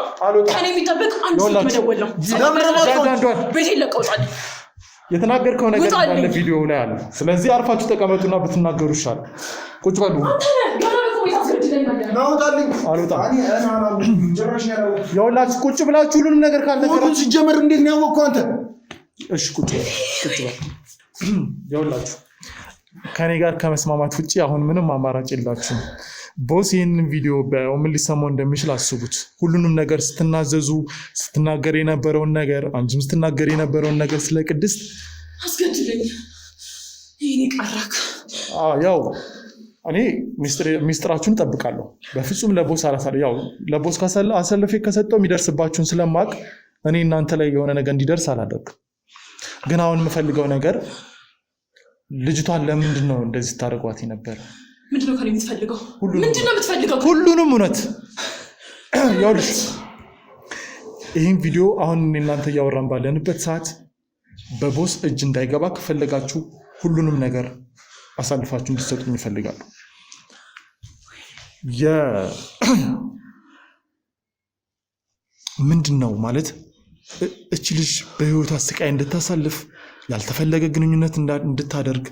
ከኔ የሚጠበቅ አንድ ስልክ መደወል ነው። ለምን ማትወጣው? ቤቴን ለቀህ ውጣ። የተናገርከው ነገር ባለ ቪዲዮ ላይ አለ። ስለዚህ አርፋችሁ ተቀመጡና ብትናገሩ ይሻላል። ቁጭ በሉ። የሁላችሁ ቁጭ ብላችሁ ሁሉንም ነገር ካልነገራችሁ ሲጀመር እንዴት ነው ያወቅኸው አንተ? እሺ ቁጭ በሉ። የሁላችሁ ከኔ ጋር ከመስማማት ውጭ አሁን ምንም አማራጭ የላችሁም። ቦስ ይህንን ቪዲዮ ምን ሊሰማው እንደሚችል አስቡት። ሁሉንም ነገር ስትናዘዙ ስትናገር የነበረውን ነገር አንቺም ስትናገር የነበረውን ነገር ስለ ቅድስት አስገድለኝ። ይሄኔ ቀረክ። ያው እኔ ሚስጥራችሁን እጠብቃለሁ። በፍጹም ለቦስ ያው ለቦስ አሰልፌ ከሰጠው የሚደርስባችሁን ስለማቅ እኔ እናንተ ላይ የሆነ ነገር እንዲደርስ አላደርግም። ግን አሁን የምፈልገው ነገር ልጅቷን ለምንድን ነው እንደዚህ ታደርጓት ነበር? ምንድነው ከኔ የምትፈልገው? ምንድነው የምትፈልገው? ሁሉንም እውነት ያውልሽ። ይህን ቪዲዮ አሁን እናንተ እያወራን ባለንበት ሰዓት በቦስ እጅ እንዳይገባ ከፈለጋችሁ ሁሉንም ነገር አሳልፋችሁ እንድትሰጡኝ ይፈልጋሉ። ምንድን ነው ማለት እቺ ልጅ በህይወቷ ስቃይ እንድታሳልፍ ያልተፈለገ ግንኙነት እንድታደርግ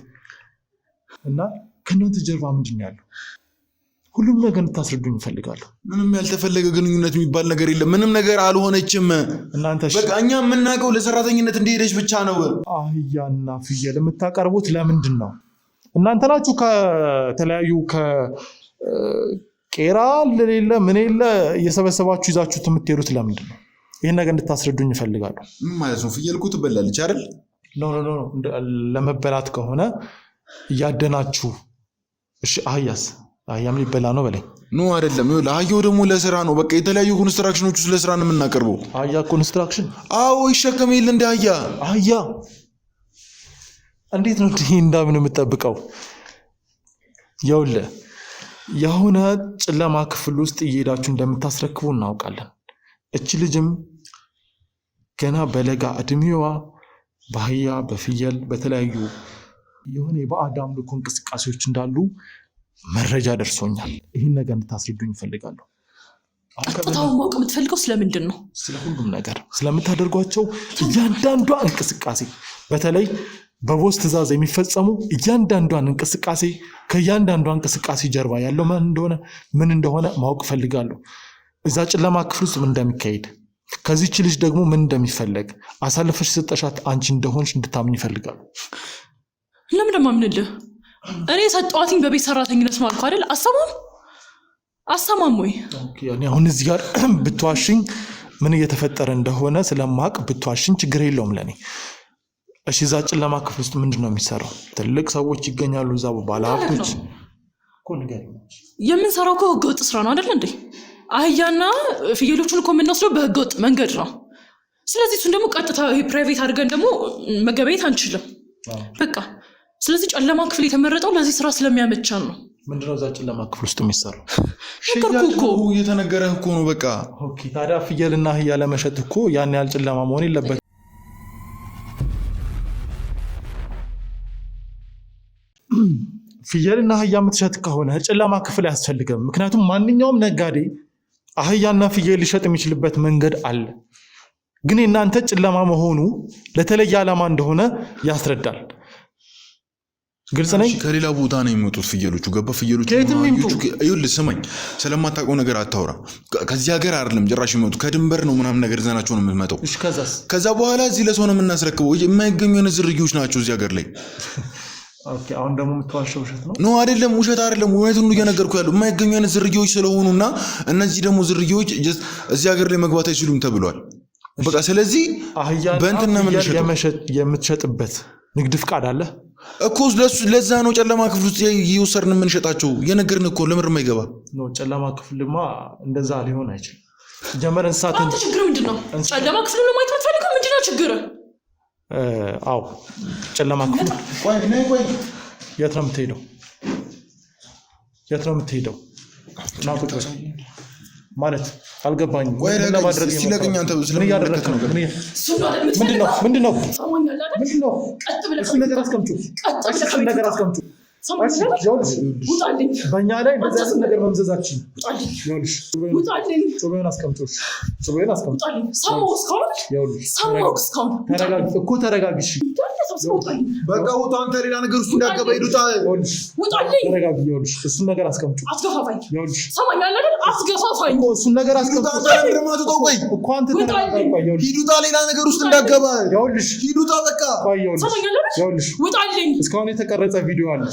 እና ከእናንተ ጀርባ ምንድን ነው ያለው? ሁሉም ነገር እንድታስረዱኝ ይፈልጋሉ። ምንም ያልተፈለገ ግንኙነት የሚባል ነገር የለም። ምንም ነገር አልሆነችም። እናንተ በቃ እኛ የምናውቀው ለሰራተኝነት እንደሄደች ብቻ ነው። አህያና ፍየል የምታቀርቡት ለምንድን ነው? እናንተ ናችሁ ከተለያዩ ከቄራ ለሌለ ምን የለ እየሰበሰባችሁ ይዛችሁት የምትሄዱት ለምንድን ነው? ይህን ነገር እንድታስረዱኝ ይፈልጋሉ። ምን ማለት ነው? ፍየል እኮ ትበላለች አይደል? ኖ ለመበላት ከሆነ እያደናችሁ። እሺ አህያስ? አህያም ሊበላ ነው በላይ። ኖ አይደለም። አህያው ደግሞ ለስራ ነው። በቃ የተለያዩ ኮንስትራክሽኖች ስለ ስራ ነው የምናቀርበው። አህያ ኮንስትራክሽን? አዎ ይሸከም የለ እንደ አህያ እንዴት ነው ይሄ እንዳምን የምጠብቀው? ይኸውልህ የሆነ ጨለማ ክፍል ውስጥ እየሄዳችሁ እንደምታስረክቡ እናውቃለን። እቺ ልጅም ገና በለጋ እድሜዋ በአህያ በፍየል በተለያዩ የሆነ የባዕድ አምልኮ እንቅስቃሴዎች እንዳሉ መረጃ ደርሶኛል። ይህን ነገር እንድታስረዱኝ እፈልጋለሁ። ቀጥታውን ማወቅ የምትፈልገው ስለምንድን ነው? ስለ ሁሉም ነገር ስለምታደርጓቸው እያንዳንዷ እንቅስቃሴ፣ በተለይ በቦስ ትእዛዝ የሚፈጸሙ እያንዳንዷን እንቅስቃሴ፣ ከእያንዳንዷ እንቅስቃሴ ጀርባ ያለው ምን እንደሆነ ማወቅ እፈልጋለሁ። እዛ ጨለማ ክፍል ውስጥ ምን እንደሚካሄድ፣ ከዚች ልጅ ደግሞ ምን እንደሚፈለግ አሳልፈሽ ሰጠሻት አንቺ እንደሆንሽ እንድታምኝ ይፈልጋሉ። ለምን ደማምንልህ? እኔ ሰጧትኝ በቤት ሰራተኝነት ማልኩ አይደል? አሰማም ወይ? ኦኬ እኔ አሁን እዚህ ጋር ብትዋሽኝ ምን እየተፈጠረ እንደሆነ ስለማቅ ብትዋሽኝ ችግር የለውም ለኔ። እሺ እዛ ጨለማ ክፍል ውስጥ ምንድነው የሚሰራው? ትልቅ ሰዎች ይገኛሉ እዛ ባለሀብቶች እኮ ንገሪኝ። የምንሰራው እኮ ህገወጥ ስራ ነው አይደል እንዴ? አህያና ፍየሎቹን እኮ የምንወስደው በህገወጥ መንገድ ነው። ስለዚህ እሱን ደግሞ ቀጥታ ፕራይቬት አድርገን ደግሞ መገበያየት አንችልም በቃ። ስለዚህ ጨለማ ክፍል የተመረጠው ለዚህ ስራ ስለሚያመቻን ነው። ምንድነው እዛ ጨለማ ክፍል ውስጥ የሚሰራው? ሽያጭ እኮ እየተነገረህ እኮ ነው በቃ። ኦኬ ታዲያ ፍየልና አህያ ለመሸጥ እኮ ያን ያህል ጨለማ መሆን የለበትም። ፍየልና አህያ የምትሸጥ ከሆነ ጨለማ ክፍል አያስፈልግም። ምክንያቱም ማንኛውም ነጋዴ አህያና ፍየል ሊሸጥ የሚችልበት መንገድ አለ። ግን የእናንተ ጨለማ መሆኑ ለተለየ ዓላማ እንደሆነ ያስረዳል። ግልጽ ነኝ። ከሌላ ቦታ ነው የሚመጡት ፍየሎቹ። ገባ? ፍየሎቹ ይኸውልህ ስማኝ፣ ስለማታውቀው ነገር አታውራ። ከዚህ ሀገር አይደለም ጭራሽ የሚመጡ ከድንበር ነው ምናምን ነገር ይዘናቸው ነው የምትመጣው። እሺ ከዛስ? ከዛ በኋላ እዚህ ለሰው ነው የምናስረክበው። የማይገኙ አይነት ዝርያዎች ናቸው እዚህ ሀገር ላይ። ኦኬ አሁን ደግሞ የምትዋሸው ውሸት ነው? ኖ አይደለም፣ ውሸት አይደለም፣ እውነቱን ነው እየነገርኩህ ያለው። የማይገኙ አይነት ዝርያዎች ስለሆኑና እነዚህ ደግሞ ዝርያዎች እዚህ ሀገር ላይ መግባት አይችሉም ተብሏል። በቃ ስለዚህ በእንትና የምትሸጥበት ንግድ ፍቃድ አለ እኮ። ለዛ ነው ጨለማ ክፍል ውስጥ እየወሰድን የምንሸጣቸው። የነገርን እኮ ለምር የማይገባ ነው። ጨለማ ክፍልማ እንደዛ ሊሆን አይችልም። ጀመረ እንስሳትን አንተ ችግር ምንድነው? ጨለማ ክፍል ነው ማየት የምትፈልገው? ምንድነው ችግር? አዎ ጨለማ ክፍል። ቆይ የት ነው የምትሄደው? ና ቁጭ በል ማለት አልገባኝም። ለማድረግ ሲለቀኝ አንተ ምን እያደረክ ነው? ምንድነው? በእኛ ላይ እንደዚህ አይነት ነገር መምዘዛችን ተረጋግሽ። በቃ ውጣ አንተ። ሌላ ነገር ውስጥ እንዳገባ ሄዱታ። እሱን ነገር አስቀምጩ። እሱን ነገር አስቀምጩ። ሂዱታ። ሌላ ነገር ውስጥ እንዳገባ ሂዱታ። በቃ እስካሁን የተቀረጸ ቪዲዮ አለ።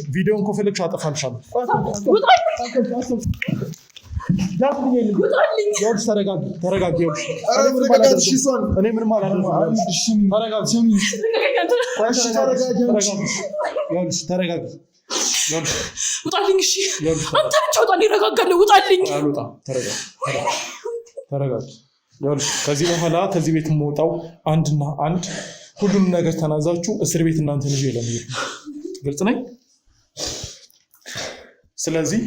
ቪዲዮን ከፈለግሽ አጠፋልሻለሁ። ተረጋጊ። እኔ ምንም ተረጋጊ። ውጣልኝ። እሺ አንተ ብቻ ውጣልኝ። እረጋጋለሁ። ውጣልኝ። ተረጋጊ። ከዚህ በኋላ ከዚህ ቤት የምወጣው አንድና አንድ ሁሉም ነገር ተናዛችሁ እስር ቤት እናንተን ይዤ ለመሄድ ግልጽ ነኝ። ስለዚህ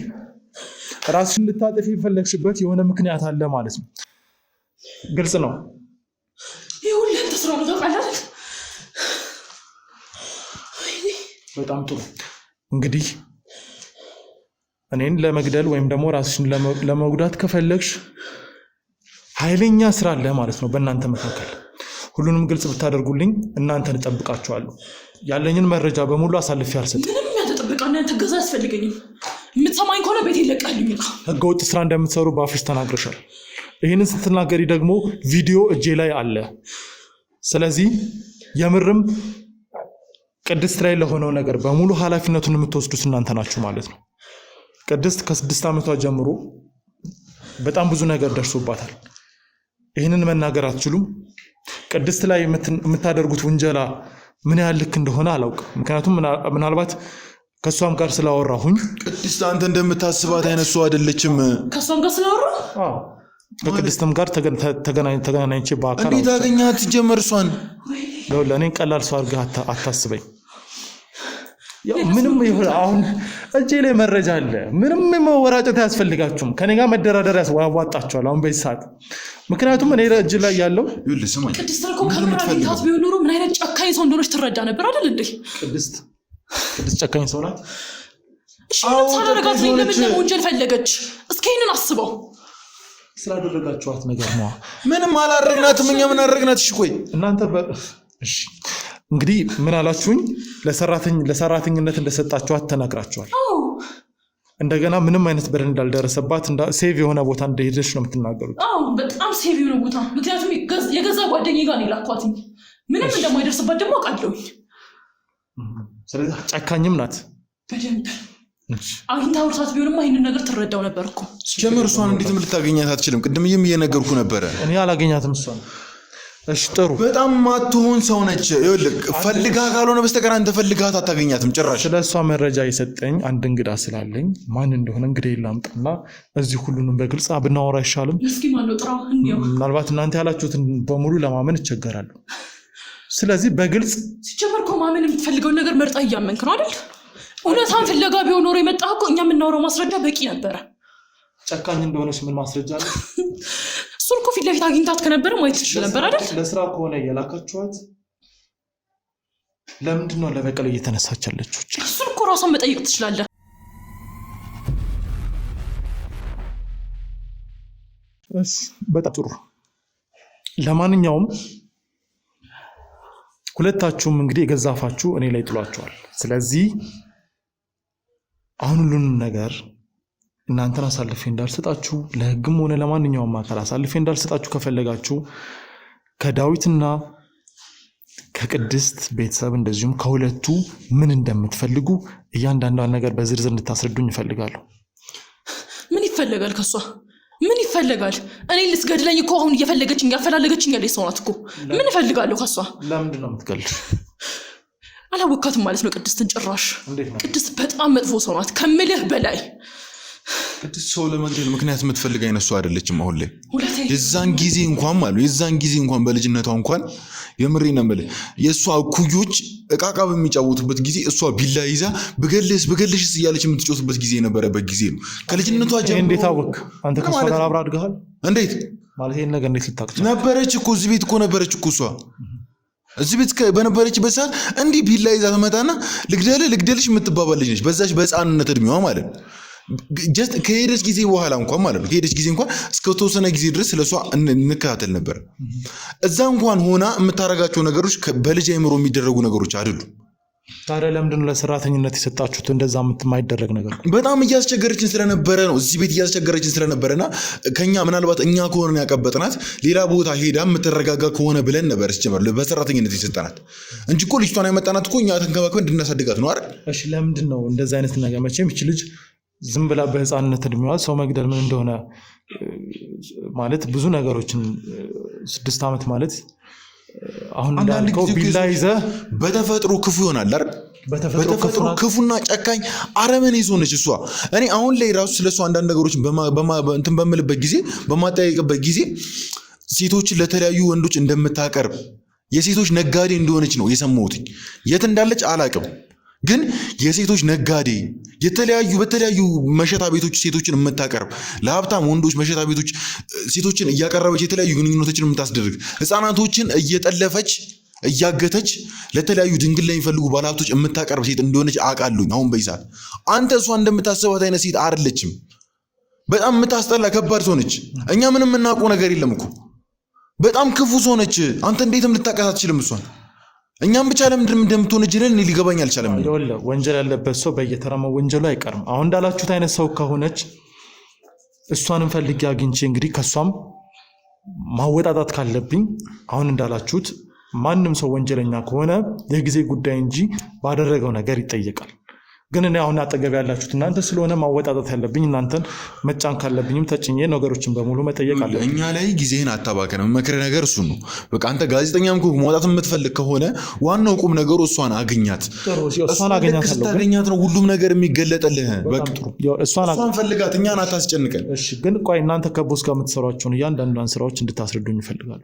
ራስሽን ልታጠፊ የፈለግሽበት የሆነ ምክንያት አለ ማለት ነው። ግልጽ ነው። ይሁን ተስራ ነው ታውቃለህ። በጣም ጥሩ። እንግዲህ እኔን ለመግደል ወይም ደግሞ ራስሽን ለመጉዳት ከፈለግሽ ኃይለኛ ስራ አለ ማለት ነው በእናንተ መካከል። ሁሉንም ግልጽ ብታደርጉልኝ እናንተን እጠብቃችኋለሁ። ያለኝን መረጃ በሙሉ አሳልፌ አልሰጥም። ምንም ያተጠብቃና ያንተገዛ አያስፈልገኝም። የምትሰማኝ ከሆነ ቤት ይለቃልኝ። ህገወጥ ስራ እንደምትሰሩ በአፍሽ ተናግረሻል። ይህንን ስትናገሪ ደግሞ ቪዲዮ እጄ ላይ አለ። ስለዚህ የምርም ቅድስት ላይ ለሆነው ነገር በሙሉ ኃላፊነቱን የምትወስዱት እናንተ ናችሁ ማለት ነው። ቅድስት ከ6 ዓመቷ ጀምሮ በጣም ብዙ ነገር ደርሶባታል። ይህንን መናገር አትችሉም። ቅድስት ላይ የምታደርጉት ውንጀላ ምን ያህል ልክ እንደሆነ አላውቅም። ምክንያቱም ምናልባት ከሷም ጋር ስላወራሁኝ ቅድስት አንተ እንደምታስባት አይነት ሰው አይደለችም። ከሷም ጋር ስላወራ ከቅድስትም ጋር ተገናኝቼ በአካል እንዴት አገኛት? ጀመር እሷን ለእኔ ቀላል ሰው አድርገህ አታስበኝ። ምንም ይሁን አሁን እጄ ላይ መረጃ አለ። ምንም መወራጨት አያስፈልጋችሁም። ከኔ ጋር መደራደር ያዋጣችኋል አሁን በዚህ ሰዓት። ምክንያቱም እኔ እጅ ላይ ያለው ቅድስት እኮ ከመራታት ቢሆን ኖሮ ምን አይነት ጨካኝ ሰው እንደሆነች ትረዳ ነበር አይደል እንዴ? ቅድስት ጨካኝ ሰው ናት። እሺ ሳላረጋት ለምን ወንጀል ፈለገች? እስኪ ይሄንን አስበው። ስላደረጋችኋት ነገር ነው። ምንም አላረግናትም። እኛ ምን አደረግናት? እሺ ቆይ እናንተ እሺ እንግዲህ ምን አላችሁኝ? ለሰራተኝነት እንደሰጣችኋት ተናግራችኋል። እንደገና ምንም አይነት በደል እንዳልደረሰባት ሴቭ የሆነ ቦታ እንደሄደች ነው የምትናገሩት? አዎ በጣም ሴቭ የሆነ ቦታ። ምክንያቱም የገዛ ጓደኛዬ ጋር ነው የላኳት። ምንም እንደማይደርስባት ደግሞ አውቃለሁ። ስለዚህ ጨካኝም ናት በደንብ። አግኝታ አውርታት ቢሆንማ ይህንን ነገር ትረዳው ነበር እኮ። ጀመር እሷን እንዴትም ልታገኛት አትችልም። ቅድምዬም እየነገርኩ ነበረ። እኔ አላገኛትም እሷን። እሺ ጥሩ። በጣም ማትሆን ሰው ነች። ይኸውልህ ፈልጋ ካልሆነ በስተቀር አንተ ፈልጋት አታገኛትም ጭራሽ። ስለ እሷ መረጃ የሰጠኝ አንድ እንግዳ ስላለኝ ማን እንደሆነ እንግዲህ ላምጣና እዚህ ሁሉንም በግልጽ ብናወራ አይሻልም? እስኪ ማነው ጥራው እንየው። ምናልባት እናንተ ያላችሁትን በሙሉ ለማመን እቸገራለሁ። ስለዚህ በግልጽ ሲጀመር እኮ ማመን የምትፈልገውን ነገር መርጣ እያመንክ ነው አይደል? እውነታን ፍለጋ ቢሆን ኖሮ የመጣህ እኮ እኛ የምናወራው ማስረጃ በቂ ነበረ። ጨካኝ እንደሆነች ምን ማስረጃ አለ? እሱን እኮ ፊት ለፊት አግኝታት ከነበረ ማየት ትችል ነበር አይደል? ለስራ ከሆነ የላካችኋት ለምንድን ነው ለበቀል እየተነሳች ያለችው? እሱን እኮ ራሷን መጠየቅ ትችላለህ። በጣም ጥሩ። ለማንኛውም ሁለታችሁም እንግዲህ የገዛፋችሁ እኔ ላይ ጥሏቸዋል። ስለዚህ አሁን ሁሉንም ነገር እናንተን አሳልፌ እንዳልሰጣችሁ ለሕግም ሆነ ለማንኛውም አካል አሳልፌ እንዳልሰጣችሁ ከፈለጋችሁ ከዳዊትና ከቅድስት ቤተሰብ እንደዚሁም ከሁለቱ ምን እንደምትፈልጉ እያንዳንዷን ነገር በዝርዝር እንድታስረዱኝ እፈልጋለሁ። ምን ይፈልጋል ከሷ? ምን ይፈልጋል? እኔ ልትገድለኝ እኮ አሁን እየፈለገችኝ ያፈላለገችኝ ያለች ሰው ናት እኮ። ምን እፈልጋለሁ ከሷ? ለምንድን ነው የምትገልሽ? አላወካትም ማለት ነው ቅድስትን ጭራሽ። እንዴት ነው? ቅድስት በጣም መጥፎ ሰው ናት ከምልህ በላይ። ቅድስት ሰው ለመግደል ምክንያት የምትፈልግ አይነት ሰው አይደለችም። አሁን ላይ የዛን ጊዜ እንኳን በልጅነቷ እንኳን የምሬን ነው የምልህ የእሷ እኩዮች እቃቃ በሚጫወቱበት ጊዜ እሷ ቢላ ይዛ ብገልሽስ እያለች የምትጮትበት ጊዜ የነበረበት ጊዜ ነው። ከልጅነቷ ጀምሮ። እንዴት አወቅ? አንተ ከሷ ጋር አብረህ አድገሃል? እንዴት ማለት ይሄን ነገር እንዴት ልታውቅ ነበረች እኮ እዚህ ቤት እኮ ነበረች እኮ እሷ እዚህ ቤት በነበረችበት ሰዓት እንዲህ ቢላ ይዛ ትመጣና ልግደልሽ የምትባባል ልጅ ነች። በዛች በሕፃንነት እድሜዋ ማለት ነው። ጀስት ከሄደች ጊዜ በኋላ እንኳን ማለት ነው ከሄደች ጊዜ እንኳን እስከ ተወሰነ ጊዜ ድረስ ስለሷ እንከታተል ነበር። እዛ እንኳን ሆና የምታረጋቸው ነገሮች በልጅ አይምሮ የሚደረጉ ነገሮች አይደሉም። ታዲያ ለምንድን ነው ለሰራተኝነት የሰጣችሁት? እንደዛ የማይደረግ ነገር በጣም እያስቸገረችን ስለነበረ ነው። እዚህ ቤት እያስቸገረችን ስለነበረና ከኛ ምናልባት እኛ ከሆነ ያቀበጥናት ሌላ ቦታ ሄዳ የምትረጋጋ ከሆነ ብለን ነበር ሲጀመር በሰራተኝነት የሰጠናት እንጂ እኮ ልጅቷን ያመጣናት እኮ እኛ ተንከባክበን እንድናሳድጋት ነው አይደል? እሺ ለምንድን ነው እንደዛ አይነት ነገር? መቼም ይች ልጅ ዝም ብላ በሕፃንነት እድሜዋ ሰው መግደል ምን እንደሆነ ማለት ብዙ ነገሮችን 6 ዓመት ማለት አሁን እንዳልከው ቢላ ይዘህ በተፈጥሮ ክፉ ይሆናል አይደል? በተፈጥሮ ክፉና ጨካኝ አረመኔ ሆነች እሷ። እኔ አሁን ላይ ራሱ ስለሷ አንዳንድ ነገሮችን እንትን በምልበት ጊዜ በማጠያየቅበት ጊዜ ሴቶችን ለተለያዩ ወንዶች እንደምታቀርብ የሴቶች ነጋዴ እንደሆነች ነው የሰማሁት። የት እንዳለች አላቅም፣ ግን የሴቶች ነጋዴ በተለያዩ መሸታ ቤቶች ሴቶችን የምታቀርብ ለሀብታም ወንዶች መሸታ ቤቶች ሴቶችን እያቀረበች የተለያዩ ግንኙነቶችን የምታስደርግ ሕፃናቶችን እየጠለፈች እያገተች ለተለያዩ ድንግል ላይ የሚፈልጉ ባለሀብቶች የምታቀርብ ሴት እንደሆነች አውቃለሁ። አሁን በይሳት አንተ እሷ እንደምታስባት አይነት ሴት አይደለችም። በጣም የምታስጠላ ከባድ ሰው ነች። እኛ ምንም የምናውቀው ነገር የለም እኮ። በጣም ክፉ ሰው ነች። አንተ እንዴትም ልታውቃት አትችልም እሷን። እኛም ብቻ ለምንድን እንደምትሆን እኔ ሊገባኝ አልቻለም። ወንጀል ያለበት ሰው በየተራማው ወንጀሉ አይቀርም። አሁን እንዳላችሁት አይነት ሰው ከሆነች እሷንም ፈልጌ አግኝቼ እንግዲህ ከሷም ማወጣጣት ካለብኝ አሁን እንዳላችሁት ማንም ሰው ወንጀለኛ ከሆነ የጊዜ ጉዳይ እንጂ ባደረገው ነገር ይጠየቃል። ግን እኔ አሁን አጠገብ ያላችሁት እናንተ ስለሆነ ማወጣጣት ያለብኝ እናንተን መጫን ካለብኝም ተጭኜ ነገሮችን በሙሉ መጠየቅ አለብኝ። እኛ ላይ ጊዜህን አታባከን። መክረ ነገር እሱ ነው። በቃ አንተ ጋዜጠኛም መውጣት የምትፈልግ ከሆነ ዋናው ቁም ነገሩ እሷን አገኛት። ስታገኛት ነው ሁሉም ነገር የሚገለጥልህ። እሷን ፈልጋት፣ እኛን አታስጨንቀን። ግን ቆይ እናንተ ከቦስ ጋር የምትሰሯቸውን እያንዳንዷን ስራዎች እንድታስረዱኝ ይፈልጋሉ።